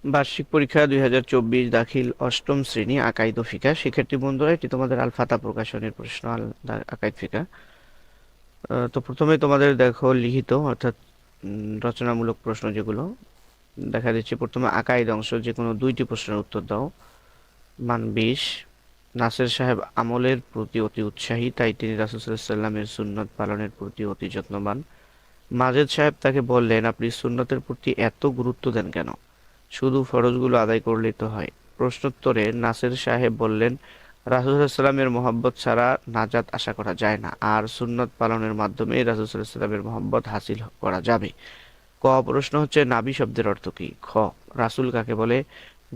বার্ষিক পরীক্ষা 2024 দাখিল অষ্টম শ্রেণী আকাইদ ও ফিকা। শিক্ষার্থী বন্ধুরা, এটি তোমাদের আল ফাতা প্রকাশনের প্রশ্ন, আকাইদ ফিকা। তো প্রথমে তোমাদের দেখো লিখিত অর্থাৎ রচনামূলক প্রশ্ন যেগুলো দেখা দিচ্ছে। প্রথমে আকাইদ অংশ, যে কোনো দুইটি প্রশ্নের উত্তর দাও। মান 20। নাসের সাহেব আমলের প্রতি অতি উৎসাহী, তাই তিনি রাসূল সাল্লাল্লাহু আলাইহি ওয়াসাল্লামের সুন্নত পালনের প্রতি অতি যত্নবান। মাজেদ সাহেব তাকে বললেন, আপনি সুন্নতের প্রতি এত গুরুত্ব দেন কেন? শুধু ফরজগুলো আদায় করলেই তো হয়। প্রশ্নোত্তরে নাসের সাহেব বললেন, রাসূল সাল্লাল্লাহু আলাইহি ওয়াসাল্লামের মহব্বত ছাড়া নাজাত আশা করা যায় না, আর সুন্নত পালনের মাধ্যমে রাসূল সাল্লাল্লাহু আলাইহি ওয়াসাল্লামের মহব্বত হাসিল করা যাবে। ক প্রশ্ন হচ্ছে, নাবি শব্দের অর্থ কি? খ রাসূল কাকে বলে?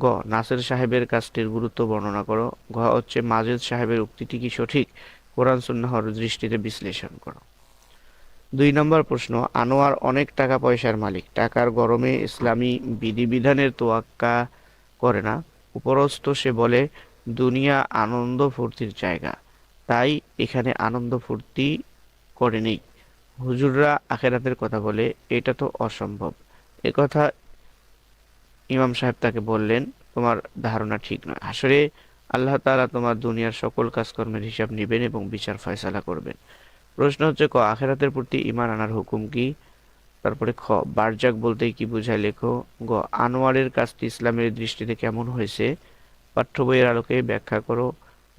গ নাসের সাহেবের কাজটির গুরুত্ব বর্ণনা করো। ঘ হচ্ছে মাজেদ সাহেবের উক্তিটি কি সঠিক? কোরআন সুন্নাহর দৃষ্টিতে বিশ্লেষণ করো। 2 নম্বর প্রশ্ন, আনোয়ার অনেক টাকা পয়সার মালিক, টাকার গরমে ইসলামী বিধিবিধানের তোয়াক্কা করে না। উপরস্থ সে বলে, দুনিয়া আনন্দ ফুর্তির জায়গা, তাই এখানে আনন্দ ফুর্তি করে নেই। হুজুররা আখেরাতের কথা বলে, এটা তো অসম্ভব। একথা ইমাম সাহেব তাকে বললেন, তোমার ধারণা ঠিক নয়। হাসরে আল্লাহ তাআলা তোমার দুনিয়ার সকল কাজকর্মের হিসাব নেবেন এবং বিচার ফয়সালা করবেন। প্রশ্ন হচ্ছে, ক আখেরাতের প্রতি ঈমান আনার হুকুম কি? তারপরে খ বারজাক বলতে কি বোঝায়, লেখো। গ আনোয়ারের কাজটি ইসলামের দৃষ্টিতে কেমন হয়েছে? পাঠ্য বইয়ের আলোকে ব্যাখ্যা করো।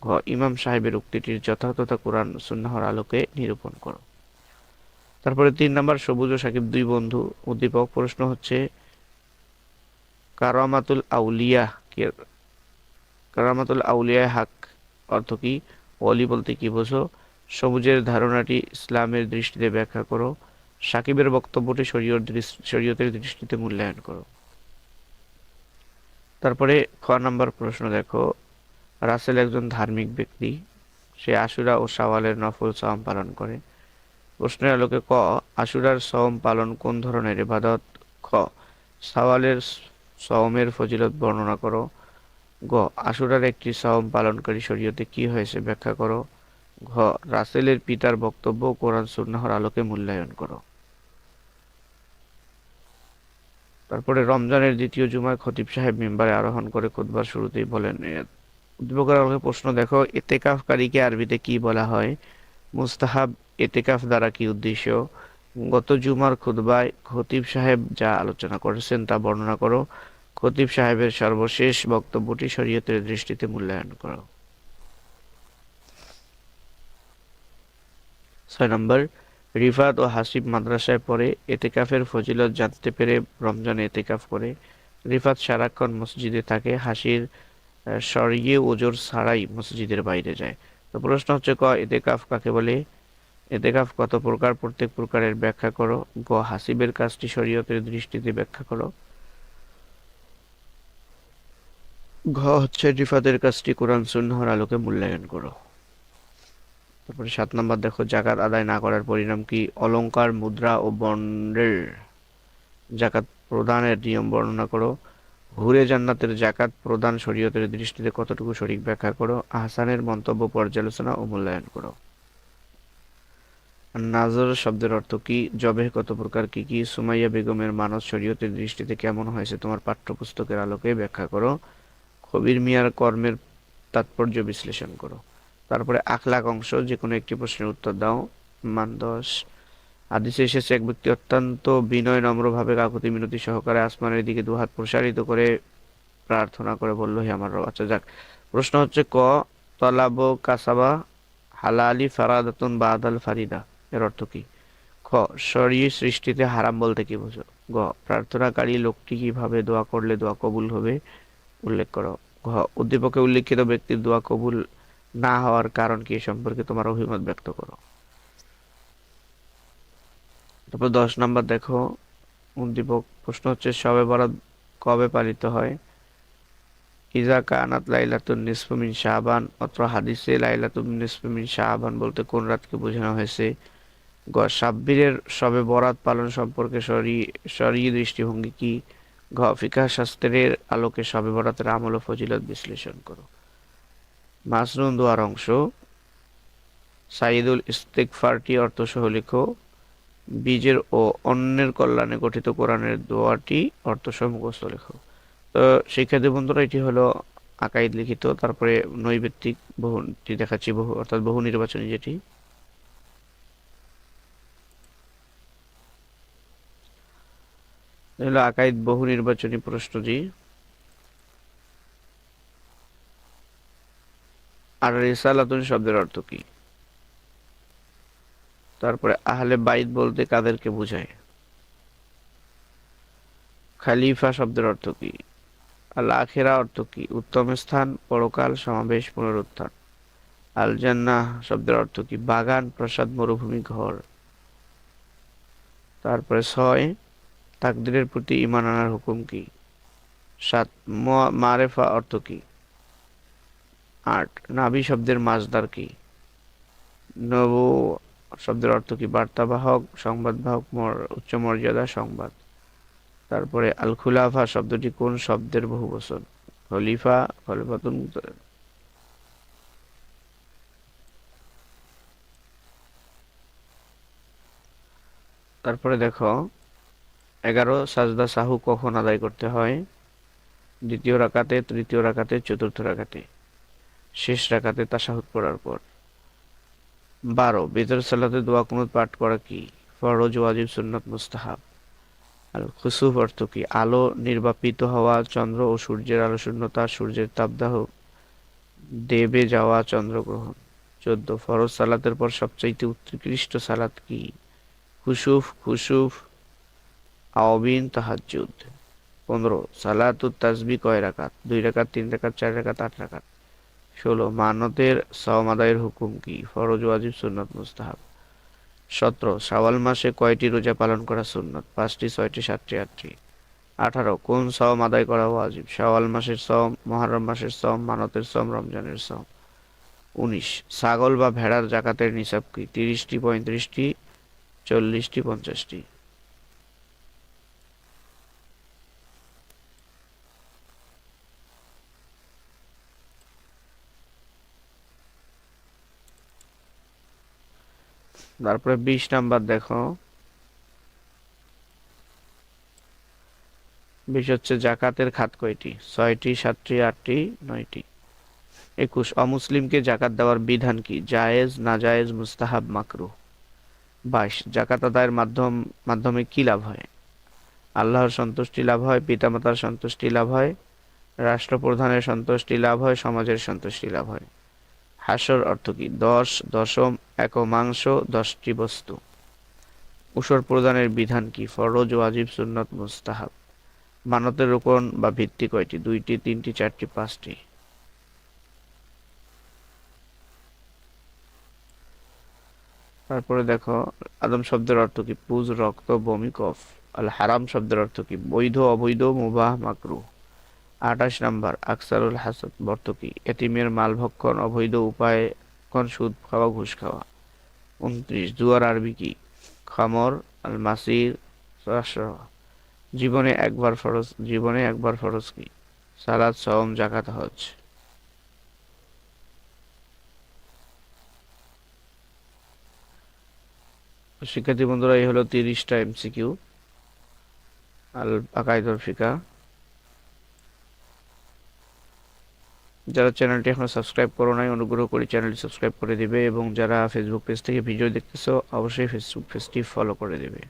ঘ ইমাম সাহেবের উক্তিটির যথার্থতা কোরআন সুন্নাহর আলোকে নিরূপণ করো। তারপরে 3 নম্বর, সবুজ ও সাকিব দুই বন্ধু। উদ্দীপক প্রশ্ন হচ্ছে, কারামাতুল আউলিয়া কারামাতুল আউলিয়া হক অর্থ কি? ওলি বলতে কি বোঝো? সবুজের ধারণাটি ইসলামের দৃষ্টিতে ব্যাখ্যা করো। সাকিবের বক্তব্যটি শরীয়তের দৃষ্টিতে মূল্যায়ন করো। তারপরে খ নম্বর প্রশ্ন দেখো, রাসেল একজন ধার্মিক ব্যক্তি, সে আশুরা ও শাওয়ালের নফল সাওম পালন করে। প্রশ্নের আলোকে ক আশুরার সাওম পালন কোন ধরনের ইবাদত? খ শাওয়ালের সাওমের ফজিলত বর্ণনা করো। গ আশুরার একটি সাওম পালনকারী শরীয়তে কি হয়েছে ব্যাখ্যা করো। ঘ রাসেলের পিতার বক্তব্য কোরআন সুন্নাহর আলোকে মূল্যায়ন করো। তারপরে রমজানের দ্বিতীয় জুমায় খতিব সাহেব মিম্বারে আরোহণ করে খুতবার শুরুতেই বলেন, উদ্দীপকের আলোকে প্রশ্ন দেখো, এতেকাফকারীকে আরবিতে কি বলা হয়? মুস্তাহাব এতেকাফ দ্বারা কি উদ্দেশ্য? গত জুমার খুতবায় খতিব সাহেব যা আলোচনা করেছেন তা বর্ণনা করো। খতিব সাহেবের সর্বশেষ বক্তব্যটি শরীয়তের দৃষ্টিতে মূল্যায়ন করো। 6 নম্বর, রিফাত ও হাসিব মাদ্রাসায় পড়ে, এতেকাফের ফজিলত জানতে পেরে রমজানে এতেকাফ করে। রিফাত সারাক্ষণ মসজিদে থাকে, হাসির সরিয়ে ওজর ছাড়াই মসজিদের বাইরে যায়। তো প্রশ্ন হচ্ছে, ক এতেকাফ কাকে বলে? এতেকাফ কত প্রকার, প্রত্যেক প্রকারের ব্যাখ্যা করো। গ হাসিবের কাজটি শরীয়তের দৃষ্টিতে ব্যাখ্যা করো। ঘ হচ্ছে রিফাতের কাজটি কোরআন সুন্নাহর আলোকে মূল্যায়ন করো। তারপরে 7 নম্বর দেখো, জাকাত আদায় না করার পরিণাম কি? অলংকার, মুদ্রা ও বন্ডের জাকাত প্রদানের নিয়ম বর্ণনা করো। হুরে জান্নাতের জাকাত প্রদান শরীয়তের দৃষ্টিতে কতটুকু সঠিক ব্যাখ্যা করো। আহসানের মন্তব্য পর্যালোচনা ও মূল্যায়ন করো। নাজর শব্দের অর্থ কি? জবেহ কত প্রকার, কি কি? সুমাইয়া বেগমের মানস শরীয়তের দৃষ্টিতে কেমন হয়েছে তোমার পাঠ্যপুস্তকের আলোকে ব্যাখ্যা করো। কবির মিয়ার কর্মের তাৎপর্য বিশ্লেষণ করো। তারপরে আখলাক অংশ, যে কোনো একটি প্রশ্নের উত্তর দাও। মান 10। হাদিসে এসেছে, এক ব্যক্তি অত্যন্ত বিনয় নম্রভাবে কাকুতি মিনতি সহকারে আসমানের দিকে দুহাত প্রসারিত করে প্রার্থনা করে বলল, হে আমার রব। আচ্ছা যাক, প্রশ্ন হচ্ছে, ক তলাব কাসাবা হালালি ফারাদাতুন বাদাল ফারিদা এর অর্থ কি? খ শরীর সৃষ্টিতে হারাম বলতে কি বোঝো? গ প্রার্থনাকারী লোকটি কিভাবে দোয়া করলে দোয়া কবুল হবে উল্লেখ করো। ঘ উদ্দীপকে উল্লিখিত ব্যক্তির দোয়া কবুল না হওয়ার কারণ কি, এ সম্পর্কে তোমার অভিমত ব্যক্ত করো। তারপর 10 নম্বর দেখো, উদ্দীপক প্রশ্ন হচ্ছে, শবে বরাত কবে পালিত হয়? ইজা কানাত লাইলাতুন নিসফু মিন শাবান, অত্র হাদিসে লাইলাতুন নিসফু মিন শাবান বলতে কোন রাতকে বোঝানো হয়েছে? গ সাব্বিরের শবে বরাত পালন সম্পর্কে শরঈ দৃষ্টিভঙ্গি কি? ঘ ফিকহ শাস্ত্রের আলোকে শবে বরাতের আমল ও ফজিলত বিশ্লেষণ করো। মাসনুন দোয়ার অংশ, সাইদুল ইস্তিগফারটি অর্থ সহ লেখো। বীজের ও অন্যের কল্যাণে গঠিত কোরআনের দোয়াটি অর্থ সহ মুখস্থ লেখো। তো শিক্ষার্থী বন্ধুরা, এটি হলো আকাইদ লিখিত। তারপরে নৈর্ব্যক্তিক বহুটি দেখাচ্ছি, বহু অর্থাৎ বহু নির্বাচনী যেটি। হলো আকাইদ বহু নির্বাচনী প্রশ্নজি। আর রিসালাতুন শব্দের অর্থ কি? তারপরে আহলে বাইত বলতে কাদেরকে বোঝায়? খালিফা শব্দের অর্থ কি? আল আখিরা অর্থ কি? উত্তম স্থান, পরকাল, সমাবেশ, পুনরুত্থান। আল জান্নাহ শব্দের অর্থ কি? বাগান, প্রাসাদ, মরুভূমি, ঘর। তারপরে 6, তাকদীরের প্রতি ঈমান আনার হুকুম কি? 7, মারেফা অর্থ কি? 8, নাবী শব্দের মাজদার কি? নবু শব্দের অর্থ কি? বার্তাবাহক, সংবাদবাহক, উচ্চ মর্যাদা, সংবাদ। তারপরে আল খুলাফা শব্দটি কোন শব্দের বহুবচন? খলিফা, খলিফাতুন। তারপরে দেখো 11, সাজদা সাহু কখন আদায় করতে হয়? দ্বিতীয় রাকাতে, তৃতীয় রাকাতে, চতুর্থ রাকাতে। শেষ রাকাতে তাশাহুদ পড়ার পর। 12, বিতর সালাতে দোয়া কুনুত পাঠ করা কি? ফরজ, ওয়াজিব, সুন্নাত, মুস্তাহাব। আল খুসুফ অর্থ কি? আলো নির্বাপিত হওয়া, চন্দ্র ও সূর্যের আলো শূন্যতা, সূর্যের তাপদাহ, দেবে যাওয়া, চন্দ্রগ্রহণ। 14, ফরজ সালাতের পর সবচাইতে উৎকৃষ্ট সালাত কি? খুসুফ, আওবিন, তাহাজ্জুদ। 15, সালাতুত তাসবিহ কয় রাকাত? 2 রাকাত, 3 রাকাত, 4 রাকাত, 8 রাকাত। 16, মানতের সওম আদায়ের হুকুম কি? ফরজ, ওয়াজিব, সুন্নাত, মুস্তাহাব। 17, শাওয়াল মাসে কয়টি রোজা পালন করা সুন্নত? 5টি, 6টি, 7টি, 8টি। 18, কোন সওম আদায় করা ওয়াজিব? শাওয়াল মাসের সওম, মুহররম মাসের সওম, মানতের সওম, রমজানের সওম। 19, ছাগল বা ভেড়ার জাকাতের নিসাব কি? 30টি, 35টি, 40টি, 50টি। তারপরে 20 নাম্বার দেখো। 20 হচ্ছে জাকাতের খাত কয়টি? 6টি, 7টি, 8টি, 9টি। 21, অমুসলিমকে জাকাত দেওয়ার বিধান কি? জায়েজ, নাজায়েজ, মুস্তাহাব, মাকরুহ। 22, জাকাত আদায়ের মাধ্যমে কি লাভ হয়? আল্লাহর সন্তুষ্টি লাভ হয়, পিতামাতার সন্তুষ্টি লাভ হয়, রাষ্ট্রপ্রধানের সন্তুষ্টি লাভ হয়, সমাজের সন্তুষ্টি লাভ হয়। হাসর অর্থ কি? 10, দশম, একমাংশ, 10টি বস্তু। উসর প্রদানের বিধান কি? ফরজ, ওয়াজিব, সুন্নাত, মুস্তাহাব। মানতের রুকন বা ভিত্তি কয়টি? 2টি, 3টি, 4টি, 5টি। তারপরে দেখো আদম শব্দের অর্থ কি? পুজ, রক্ত, বমি, কফ। আল হারাম শব্দের অর্থ কি? বৈধ, অবৈধ, মুবাহ, মাকরুহ। 28 নাম্বার, আকসারুল হাসাদ অর্থ কি? এতিমের মাল ভক্ষণ, অবৈধ উপায়ে সুদ খাওয়া, ঘুষ খাওয়া। 29, জুয়ার আরবি কি? খামর, আল মাসির, রাসহ। জীবনে একবার ফরজ কি? সালাত, সওম, যাকাত, হজ। শিক্ষার্থী বন্ধুরা, এই হলো 30টা এমসিকিউ আল আকাইদুল ফিকা। যারা চ্যানেলটি এখনো সাবস্ক্রাইব করো নাই, অনুগ্রহ করে চ্যানেলটি সাবস্ক্রাইব করে দিবে, এবং যারা ফেসবুক পেজ থেকে ভিডিও দেখতেছো অবশ্যই ফেসবুক পেজটি ফলো করে দিবে।